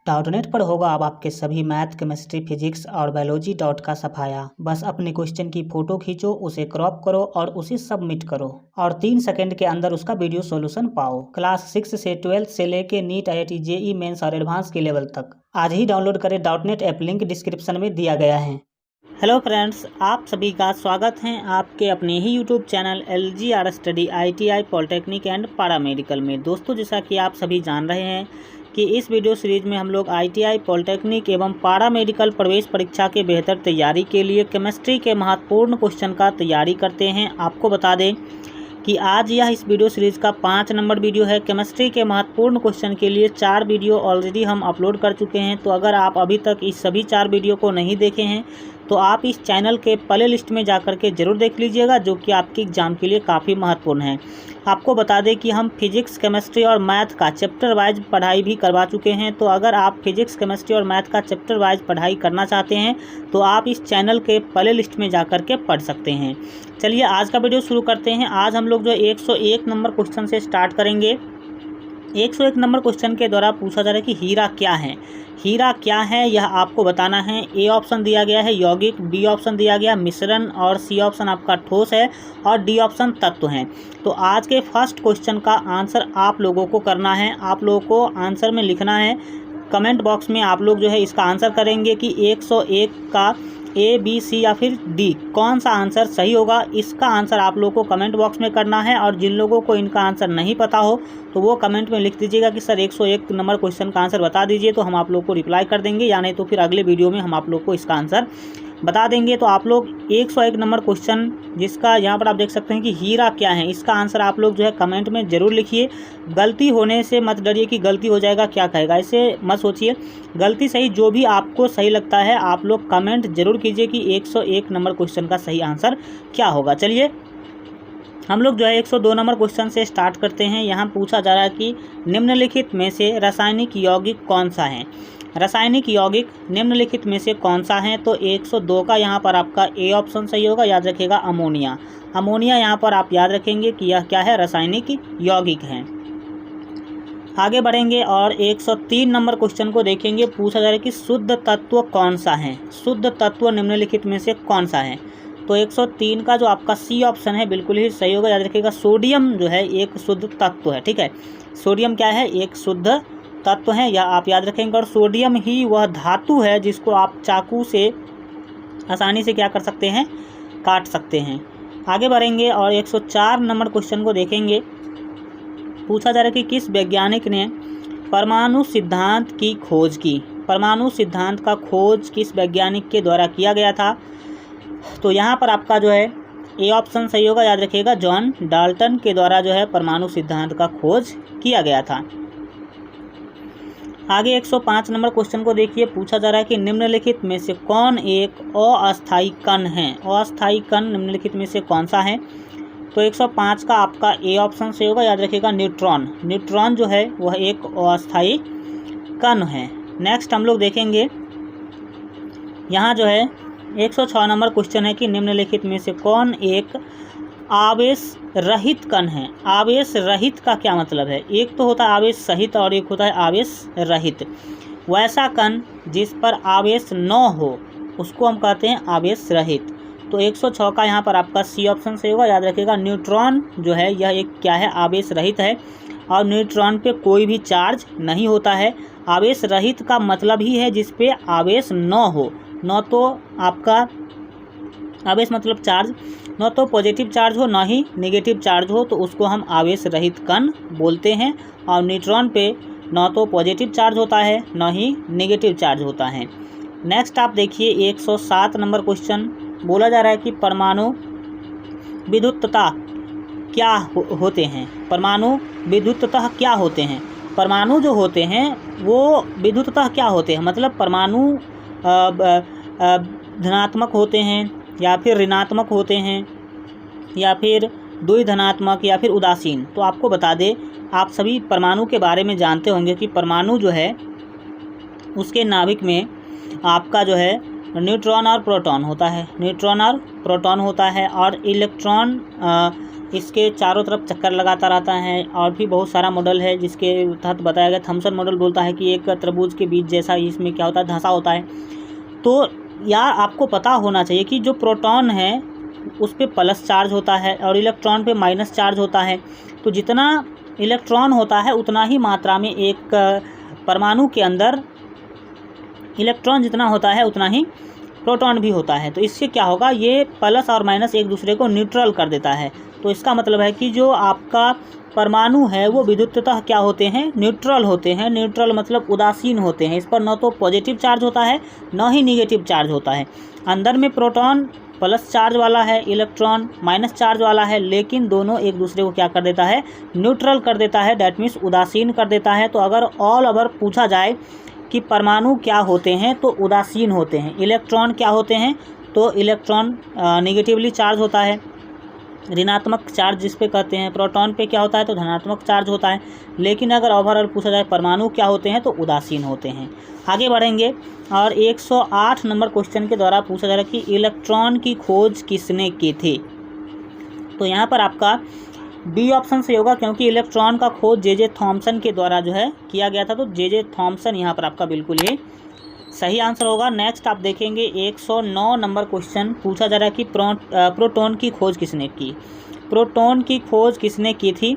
Doubtnut पर होगा अब आपके सभी मैथ, केमिस्ट्री, फिजिक्स और बायोलॉजी डाउट का सफाया। बस अपने क्वेश्चन की फोटो खींचो, उसे क्रॉप करो और उसे सबमिट करो और 3 सेकंड के अंदर उसका वीडियो सॉल्यूशन पाओ। क्लास 6 से 12 से लेके नीट, IIT, JEE मेंस और एडवांस के लेवल तक आज ही डाउनलोड करें डाउटनेट ऐप, लिंक डिस्क्रिप्शन में दिया गया है। हेलो फ्रेंड्स, आप सभी का स्वागत है आपके अपने ही YouTube channel LGR study ITI polytechnic and paramedical में। दोस्तों, जैसा कि आप सभी जान रहे हैं कि इस वीडियो सीरीज में हम लोग ITI पॉलिटेक्निक एवं पैरामेडिकल प्रवेश परीक्षा के बेहतर तैयारी के लिए केमिस्ट्री के महत्वपूर्ण क्वेश्चन का तैयारी करते हैं। आपको बता दें कि आज यह इस वीडियो सीरीज़ का 5 नंबर वीडियो है। केमिस्ट्री के महत्वपूर्ण क्वेश्चन के लिए 4 वीडियो ऑलरेडी हम अपलोड कर चुके हैं। तो अगर आप अभी तक इस सभी 4 वीडियो को नहीं देखे हैं तो आप इस चैनल के प्ले लिस्ट में जाकर के ज़रूर देख लीजिएगा, जो कि आपके एग्ज़ाम के लिए काफ़ी महत्वपूर्ण है। आपको बता दें कि हम फिजिक्स, केमिस्ट्री और मैथ का चैप्टर वाइज पढ़ाई भी करवा चुके हैं। तो अगर आप फिजिक्स, केमिस्ट्री और मैथ का चैप्टर वाइज पढ़ाई करना चाहते हैं तो आप इस चैनल के प्ले लिस्ट में जाकर के पढ़ सकते हैं। चलिए आज का वीडियो शुरू करते हैं। आज हम लोग जो 101 नंबर क्वेश्चन से स्टार्ट करेंगे। 101 नंबर क्वेश्चन के द्वारा पूछा जा रहा है कि हीरा क्या है। हीरा क्या है यह आपको बताना है। ए ऑप्शन दिया गया है यौगिक, बी ऑप्शन दिया गया मिश्रण और सी ऑप्शन आपका ठोस है और डी ऑप्शन तत्व है। तो आज के फर्स्ट क्वेश्चन का आंसर आप लोगों को करना है। आप लोगों को आंसर में लिखना है, कमेंट बॉक्स में आप लोग जो है इसका आंसर करेंगे कि 101 का A, B, C या फिर D कौन सा आंसर सही होगा। इसका आंसर आप लोगों को कमेंट बॉक्स में करना है और जिन लोगों को इनका आंसर नहीं पता हो तो वो कमेंट में लिख दीजिएगा कि सर 101 नंबर क्वेश्चन का आंसर बता दीजिए, तो हम आप लोग को रिप्लाई कर देंगे, या नहीं तो फिर अगले वीडियो में हम आप लोग को इसका आंसर बता देंगे। तो आप लोग 101 नंबर क्वेश्चन जिसका यहाँ पर आप देख सकते हैं कि हीरा क्या है, इसका आंसर आप लोग जो है कमेंट में ज़रूर लिखिए। गलती होने से मत डरिए कि गलती हो जाएगा क्या कहेगा, ऐसे मत सोचिए। गलती सही जो भी आपको सही लगता है आप लोग कमेंट जरूर कीजिए कि 101 नंबर क्वेश्चन का सही आंसर क्या होगा। चलिए हम लोग जो है 102 नंबर क्वेश्चन से स्टार्ट करते हैं। यहाँ पूछा जा रहा है कि निम्नलिखित में से रासायनिक यौगिक कौन सा है। रासायनिक यौगिक निम्नलिखित में से कौन सा है। तो 102 का यहाँ पर आपका ए ऑप्शन सही होगा। याद रखिएगा अमोनिया। अमोनिया यहाँ पर आप याद रखेंगे कि यह क्या है, रासायनिक यौगिक है। आगे बढ़ेंगे और 103 नंबर क्वेश्चन को देखेंगे। पूछा जा रहा है कि शुद्ध तत्व कौन सा है। शुद्ध तत्व निम्नलिखित में से कौन सा है। तो 103 का जो आपका सी ऑप्शन है बिल्कुल ही सही होगा। याद रखिएगा सोडियम जो है एक शुद्ध तत्व है। ठीक है, सोडियम क्या है, एक शुद्ध तत्व है, या आप याद रखेंगे। और सोडियम ही वह धातु है जिसको आप चाकू से आसानी से क्या कर सकते हैं, काट सकते हैं। आगे बढ़ेंगे और 104 नंबर क्वेश्चन को देखेंगे। पूछा जा रहा है कि किस वैज्ञानिक ने परमाणु सिद्धांत की खोज की। परमाणु सिद्धांत का खोज किस वैज्ञानिक के द्वारा किया गया था। तो यहाँ पर आपका जो है ए ऑप्शन सही होगा। याद रखिएगा जॉन डाल्टन के द्वारा जो है परमाणु सिद्धांत का खोज किया गया था। आगे 105 नंबर क्वेश्चन को देखिए। पूछा जा रहा है कि निम्नलिखित में से कौन एक अस्थायी कण है। अस्थायी कण निम्नलिखित में से कौन सा है। तो 105 का आपका ए ऑप्शन सही होगा। याद रखिएगा न्यूट्रॉन। न्यूट्रॉन जो है वह एक अस्थायी कण है। नेक्स्ट हम लोग देखेंगे, यहाँ जो है 106 नंबर क्वेश्चन है कि निम्नलिखित में से कौन एक आवेश रहित कण है। आवेश रहित का क्या मतलब है, एक तो होता है आवेश सहित और एक होता है आवेश रहित। वैसा कण जिस पर आवेश न हो उसको हम कहते हैं आवेश रहित। तो 106 का यहाँ पर आपका सी ऑप्शन सही होगा। याद रखिएगा न्यूट्रॉन जो है यह एक क्या है, आवेश रहित है और न्यूट्रॉन पे कोई भी चार्ज नहीं होता है। आवेश रहित का मतलब ही है जिस पे आवेश न हो, न तो आपका आवेश मतलब चार्ज, न तो पॉजिटिव चार्ज हो न ही नेगेटिव चार्ज हो, तो उसको हम आवेश रहित कण बोलते हैं। और न्यूट्रॉन पे न तो पॉजिटिव चार्ज होता है न ही नेगेटिव चार्ज होता है। नेक्स्ट आप देखिए 107 नंबर क्वेश्चन। बोला जा रहा है कि परमाणु विद्युतता क्या होते हैं। परमाणु विद्युतता क्या होते हैं। परमाणु जो होते हैं वो विद्युतता क्या होते हैं, मतलब परमाणु धनात्मक होते हैं या फिर ऋणात्मक होते हैं या फिर द्विधनात्मक या फिर उदासीन। तो आपको बता दें, आप सभी परमाणु के बारे में जानते होंगे कि परमाणु जो है उसके नाभिक में आपका जो है न्यूट्रॉन और प्रोटॉन होता है। न्यूट्रॉन और प्रोटॉन होता है और इलेक्ट्रॉन इसके चारों तरफ चक्कर लगाता रहता है। और भी बहुत सारा मॉडल है जिसके तहत बताया गया। थॉमसन मॉडल बोलता है कि एक तरबूज के बीज जैसा इसमें क्या होता है, धंसा होता है। तो या आपको पता होना चाहिए कि जो प्रोटॉन है उस पे प्लस चार्ज होता है और इलेक्ट्रॉन पे माइनस चार्ज होता है। तो जितना इलेक्ट्रॉन होता है उतना ही मात्रा में एक परमाणु के अंदर इलेक्ट्रॉन जितना होता है उतना ही प्रोटॉन भी होता है। तो इससे क्या होगा, ये प्लस और माइनस एक दूसरे को न्यूट्रल कर देता है। तो इसका मतलब है कि जो आपका परमाणु है वो विद्युततः क्या होते हैं, न्यूट्रल होते हैं। न्यूट्रल मतलब उदासीन होते हैं। इस पर न तो पॉजिटिव चार्ज होता है न ही निगेटिव चार्ज होता है। अंदर में प्रोटॉन प्लस चार्ज वाला है, इलेक्ट्रॉन माइनस चार्ज वाला है, लेकिन दोनों एक दूसरे को क्या कर देता है, न्यूट्रल कर देता है। डैट मीन्स उदासीन कर देता है। तो अगर ऑल ओवर पूछा जाए कि परमाणु क्या होते हैं तो उदासीन होते हैं। इलेक्ट्रॉन क्या होते हैं, तो इलेक्ट्रॉन निगेटिवली चार्ज होता है, ऋणात्मक चार्ज जिस पे कहते हैं। प्रोटॉन पे क्या होता है, तो धनात्मक चार्ज होता है। लेकिन अगर ओवरऑल पूछा जाए परमाणु क्या होते हैं तो उदासीन होते हैं। आगे बढ़ेंगे और 108 नंबर क्वेश्चन के द्वारा पूछा जा रहा है कि इलेक्ट्रॉन की खोज किसने की थी। तो यहाँ पर आपका बी ऑप्शन से होगा, क्योंकि इलेक्ट्रॉन का खोज जे थॉमसन के द्वारा जो है किया गया था। तो जे थॉमसन यहाँ पर आपका बिल्कुल ही सही आंसर होगा। नेक्स्ट आप देखेंगे 109 नंबर क्वेश्चन पूछा जा रहा है कि प्रोटॉन की खोज किसने की। प्रोटॉन की खोज किसने की थी,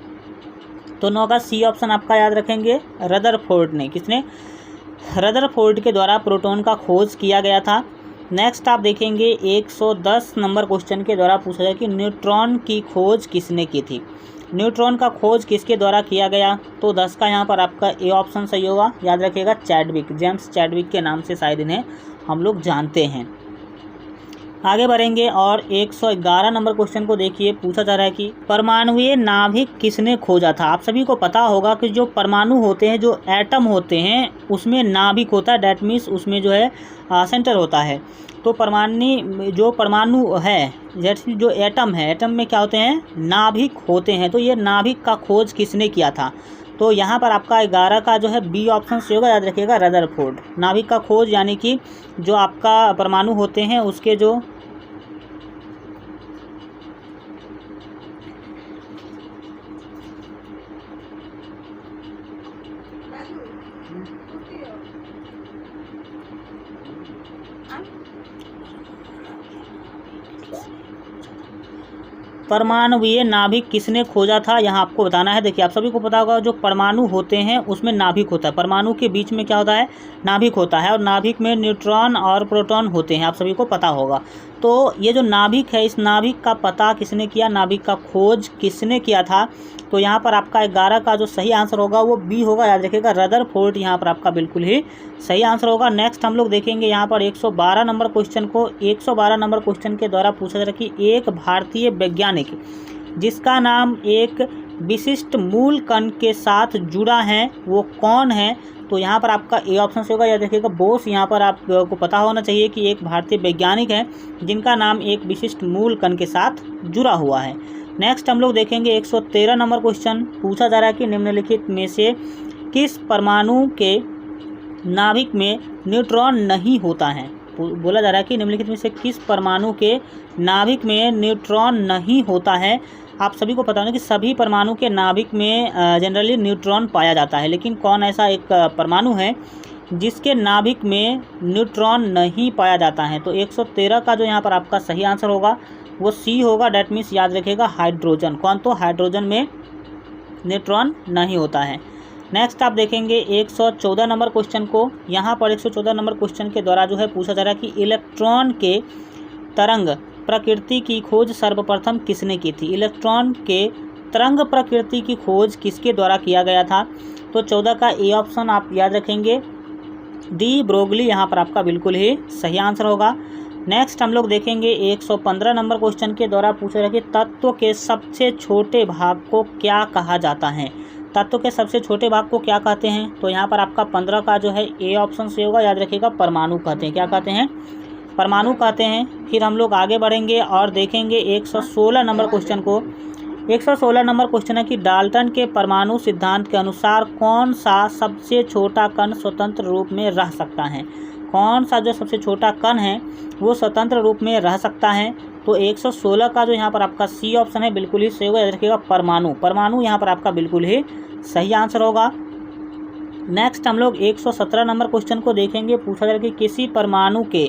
तो 9 का सी ऑप्शन आपका याद रखेंगे, रदरफोर्ड ने। किसने, रदरफोर्ड के द्वारा प्रोटॉन का खोज किया गया था। नेक्स्ट आप देखेंगे 110 नंबर क्वेश्चन के द्वारा पूछा जाए कि न्यूट्रॉन की खोज किसने की थी। न्यूट्रॉन का खोज किसके द्वारा किया गया, तो 10 का यहाँ पर आपका ए ऑप्शन सही होगा। याद रखिएगा, चैडविक, जेम्स चैडविक के नाम से शायद इन्हें हम लोग जानते हैं। आगे बढ़ेंगे और 111 नंबर क्वेश्चन को देखिए। पूछा जा रहा है कि परमाणुीय नाभिक किसने खोजा था। आप सभी को पता होगा कि जो परमाणु होते हैं, जो एटम होते हैं, उसमें नाभिक होता है। डैट मीन्स उसमें जो है सेंटर होता है। तो जो परमाणु है, जैसे जो एटम है, एटम में क्या होते हैं, नाभिक होते हैं। तो ये नाभिक का खोज किसने किया था, तो यहाँ पर आपका 11 का जो है बी ऑप्शन से होगा। याद रखिएगा, रदरफोर्ड। नाभिक का खोज यानी कि जो आपका परमाणु होते हैं उसके जो परमाणुीय नाभिक किसने खोजा था, यहाँ आपको बताना है। देखिए, आप सभी को पता होगा जो परमाणु होते हैं उसमें नाभिक होता है। परमाणु के बीच में क्या होता है, नाभिक होता है। और नाभिक में न्यूट्रॉन और प्रोटॉन होते हैं, आप सभी को पता होगा। तो ये जो नाभिक है, इस नाभिक का पता किसने किया, नाभिक का खोज किसने किया था, तो यहाँ पर आपका 11 का जो सही आंसर होगा वो बी होगा। याद रखिएगा, रदरफोर्ड यहाँ पर आपका बिल्कुल ही सही आंसर होगा। नेक्स्ट हम लोग देखेंगे यहाँ पर 112 नंबर क्वेश्चन को। 112 नंबर क्वेश्चन के द्वारा पूछा जा रहा है कि एक भारतीय वैज्ञानिक जिसका नाम एक विशिष्ट मूल कण के साथ जुड़ा है वो कौन है, तो यहाँ पर आपका ए ऑप्शन से होगा। याद रखिएगा, बोस। यहाँ पर आपको पता होना चाहिए कि एक भारतीय वैज्ञानिक है जिनका नाम एक विशिष्ट मूल कण के साथ जुड़ा हुआ है। नेक्स्ट हम लोग देखेंगे 113 नंबर क्वेश्चन। पूछा जा रहा है कि निम्नलिखित में से किस परमाणु के नाभिक में न्यूट्रॉन नहीं होता है। बोला जा रहा है कि निम्नलिखित में से किस परमाणु के नाभिक में न्यूट्रॉन नहीं होता है। आप सभी को पता होगा कि सभी परमाणु के नाभिक में जनरली न्यूट्रॉन पाया जाता है, लेकिन कौन ऐसा एक परमाणु है जिसके नाभिक में न्यूट्रॉन नहीं पाया जाता है। तो 113 का जो यहाँ पर आपका सही आंसर होगा वो सी होगा। डैट मीन्स याद रखिएगा, हाइड्रोजन। कौन, तो हाइड्रोजन में न्यूट्रॉन नहीं होता है। नेक्स्ट आप देखेंगे 114 नंबर क्वेश्चन को। यहाँ पर 114 नंबर क्वेश्चन के द्वारा जो है पूछा जा रहा है कि इलेक्ट्रॉन के तरंग प्रकृति की खोज सर्वप्रथम किसने की थी। इलेक्ट्रॉन के तरंग प्रकृति की खोज किसके द्वारा किया गया था, तो 14 का ए ऑप्शन आप याद रखेंगे, डी ब्रोगली यहाँ पर आपका बिल्कुल ही सही आंसर होगा। नेक्स्ट हम लोग देखेंगे 115 नंबर क्वेश्चन के द्वारा पूछा रहा है कि तत्व के सबसे छोटे भाग को क्या कहा जाता है। तत्व के सबसे छोटे भाग को क्या कहते हैं, तो यहाँ पर आपका 15 का जो है ए ऑप्शन से होगा। याद रखिएगा, परमाणु कहते हैं। क्या कहते हैं, परमाणु कहते हैं। फिर हम लोग आगे बढ़ेंगे और देखेंगे 116 नंबर क्वेश्चन को। 116 नंबर क्वेश्चन है कि डाल्टन के परमाणु सिद्धांत के अनुसार कौन सा सबसे छोटा कण स्वतंत्र रूप में रह सकता है। कौन सा जो सबसे छोटा कण है वो स्वतंत्र रूप में रह सकता है, तो 116 का जो यहाँ पर आपका सी ऑप्शन है बिल्कुल ही सही होगा, याद रखिएगा परमाणु। परमाणु यहाँ पर आपका बिल्कुल ही सही आंसर होगा। नेक्स्ट हम लोग 117 नंबर क्वेश्चन को देखेंगे। पूछा जाएगा कि किसी परमाणु के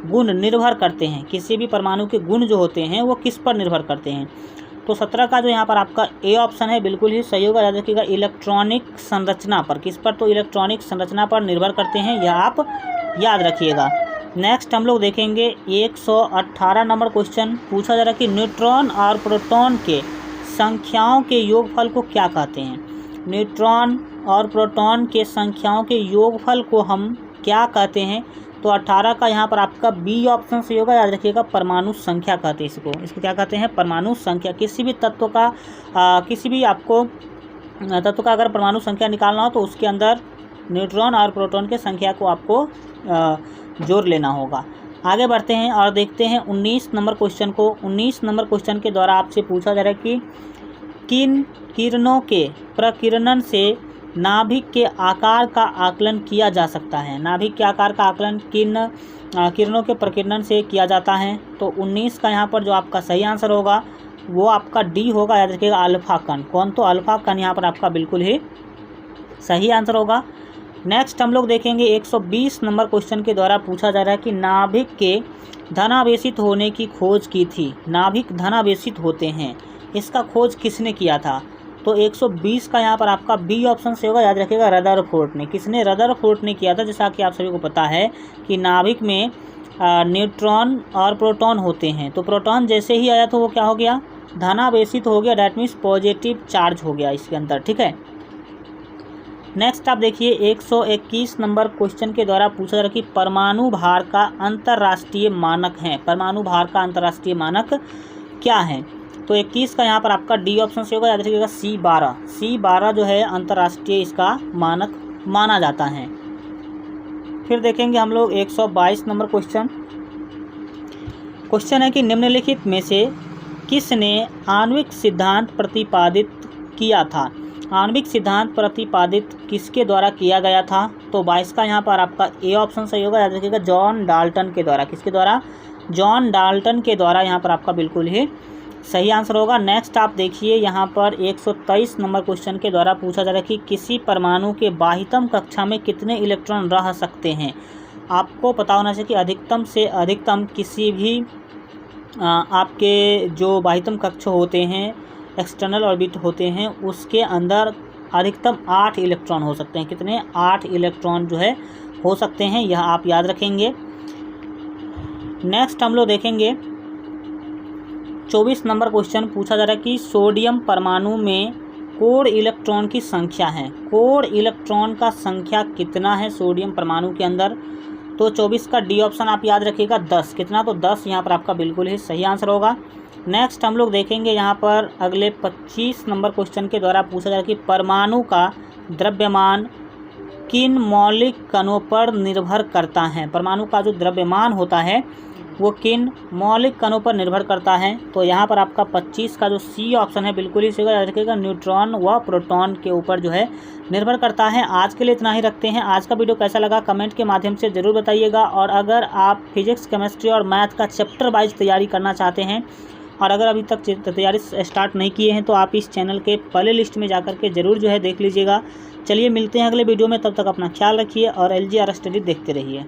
गुण निर्भर करते हैं, किसी भी परमाणु के गुण जो होते हैं वो किस पर निर्भर करते हैं। तो 17 का जो यहाँ पर आपका ए ऑप्शन है बिल्कुल ही सही होगा, याद रखिएगा इलेक्ट्रॉनिक संरचना पर। किस पर? तो इलेक्ट्रॉनिक संरचना पर निर्भर करते हैं, यह आप याद रखिएगा। नेक्स्ट हम लोग देखेंगे 118 नंबर क्वेश्चन। पूछा जा रहा है कि न्यूट्रॉन और प्रोटॉन के संख्याओं के योगफल को क्या कहते हैं। न्यूट्रॉन और प्रोटॉन के संख्याओं के योगफल को हम क्या कहते हैं। तो 18 का यहाँ पर आपका बी ऑप्शन सही होगा, याद रखिएगा परमाणु संख्या कहते हैं इसको क्या कहते हैं, परमाणु संख्या। किसी भी तत्व का किसी भी आपको तत्व का अगर परमाणु संख्या निकालना हो तो उसके अंदर न्यूट्रॉन और प्रोटॉन के संख्या को आपको जोड़ लेना होगा। आगे बढ़ते हैं और देखते हैं 19 नंबर क्वेश्चन को। 19 नंबर क्वेश्चन के द्वारा आपसे पूछा जा रहा है कि किन किरणों के प्रकीर्णन से नाभिक के आकार का आकलन किया जा सकता है। नाभिक के आकार का आकलन किन किरणों के प्रकीर्णन से किया जाता है। तो 19 का यहाँ पर जो आपका सही आंसर होगा वो आपका डी होगा, याद रखिएगा अल्फा कण। कौन? तो अल्फा कण यहाँ पर आपका बिल्कुल ही सही आंसर होगा। नेक्स्ट हम लोग देखेंगे 120 नंबर क्वेश्चन के द्वारा पूछा जा रहा है कि नाभिक के धनावेशित होने की खोज की थी। नाभिक धनावेशित होते हैं, इसका खोज किसने किया था। तो 120 का यहाँ पर आपका बी ऑप्शन से होगा, याद रखिएगा रदरफोर्ड ने। किसने? रदरफोर्ड ने किया था। जैसा कि आप सभी को पता है कि नाभिक में न्यूट्रॉन और प्रोटॉन होते हैं, तो प्रोटॉन जैसे ही आया तो वो क्या हो गया, धनावेशित हो गया, डैट मीन्स पॉजिटिव चार्ज हो गया इसके अंदर, ठीक है। नेक्स्ट आप देखिए 121 नंबर क्वेश्चन के द्वारा पूछा जा रहा है कि परमाणु भार का अंतर्राष्ट्रीय मानक है। परमाणु भार का अंतर्राष्ट्रीय मानक क्या है। तो 21 का यहाँ पर आपका डी ऑप्शन से होगा, याद रखिएगा C12। C12 जो है अंतर्राष्ट्रीय इसका मानक माना जाता है। फिर देखेंगे हम लोग 122 नंबर क्वेश्चन। क्वेश्चन है कि निम्नलिखित में से किसने आणविक सिद्धांत प्रतिपादित किया था। आणविक सिद्धांत प्रतिपादित किसके द्वारा किया गया था। तो 22 का यहाँ पर आपका ए ऑप्शन सही होगा, याद रखिएगा जॉन डाल्टन के द्वारा। किसके द्वारा? जॉन डाल्टन के द्वारा यहाँ पर आपका बिल्कुल ही सही आंसर होगा। नेक्स्ट आप देखिए यहाँ पर 123 नंबर क्वेश्चन के द्वारा पूछा जा रहा है कि किसी परमाणु के बाह्यतम कक्षा में कितने इलेक्ट्रॉन रह सकते हैं। आपको पता होना चाहिए कि अधिकतम से अधिकतम किसी भी आपके जो बाह्यतम कक्ष होते हैं, एक्सटर्नल ऑर्बिट होते हैं, उसके अंदर अधिकतम 8 इलेक्ट्रॉन हो सकते हैं। कितने? 8 इलेक्ट्रॉन जो है हो सकते हैं, यह आप याद रखेंगे। नेक्स्ट हम लोग देखेंगे 24 नंबर क्वेश्चन। पूछा जा रहा है कि सोडियम परमाणु में कोर इलेक्ट्रॉन की संख्या है। कोर इलेक्ट्रॉन का संख्या कितना है सोडियम परमाणु के अंदर। तो 24 का डी ऑप्शन आप याद रखिएगा 10। कितना? तो 10 यहाँ पर आपका बिल्कुल ही सही आंसर होगा। नेक्स्ट हम लोग देखेंगे यहाँ पर अगले 25 नंबर क्वेश्चन के द्वारा पूछा जा रहा है कि परमाणु का द्रव्यमान किन मौलिक कणों पर निर्भर करता है। परमाणु का जो द्रव्यमान होता है वो किन मौलिक कणों पर निर्भर करता है। तो यहाँ पर आपका 25 का जो सी ऑप्शन है बिल्कुल ही सही, याद रखिएगा न्यूट्रॉन व प्रोटॉन के ऊपर जो है निर्भर करता है। आज के लिए इतना ही रखते हैं। आज का वीडियो कैसा लगा कमेंट के माध्यम से ज़रूर बताइएगा। और अगर आप फिजिक्स, केमिस्ट्री और मैथ का चैप्टर वाइज तैयारी करना चाहते हैं और अगर अभी तक तैयारी स्टार्ट नहीं किए हैं तो आप इस चैनल के प्ले लिस्ट में जाकर के ज़रूर जो है देख लीजिएगा। चलिए मिलते हैं अगले वीडियो में, तब तक अपना ख्याल रखिए और LGR स्टडी देखते रहिए।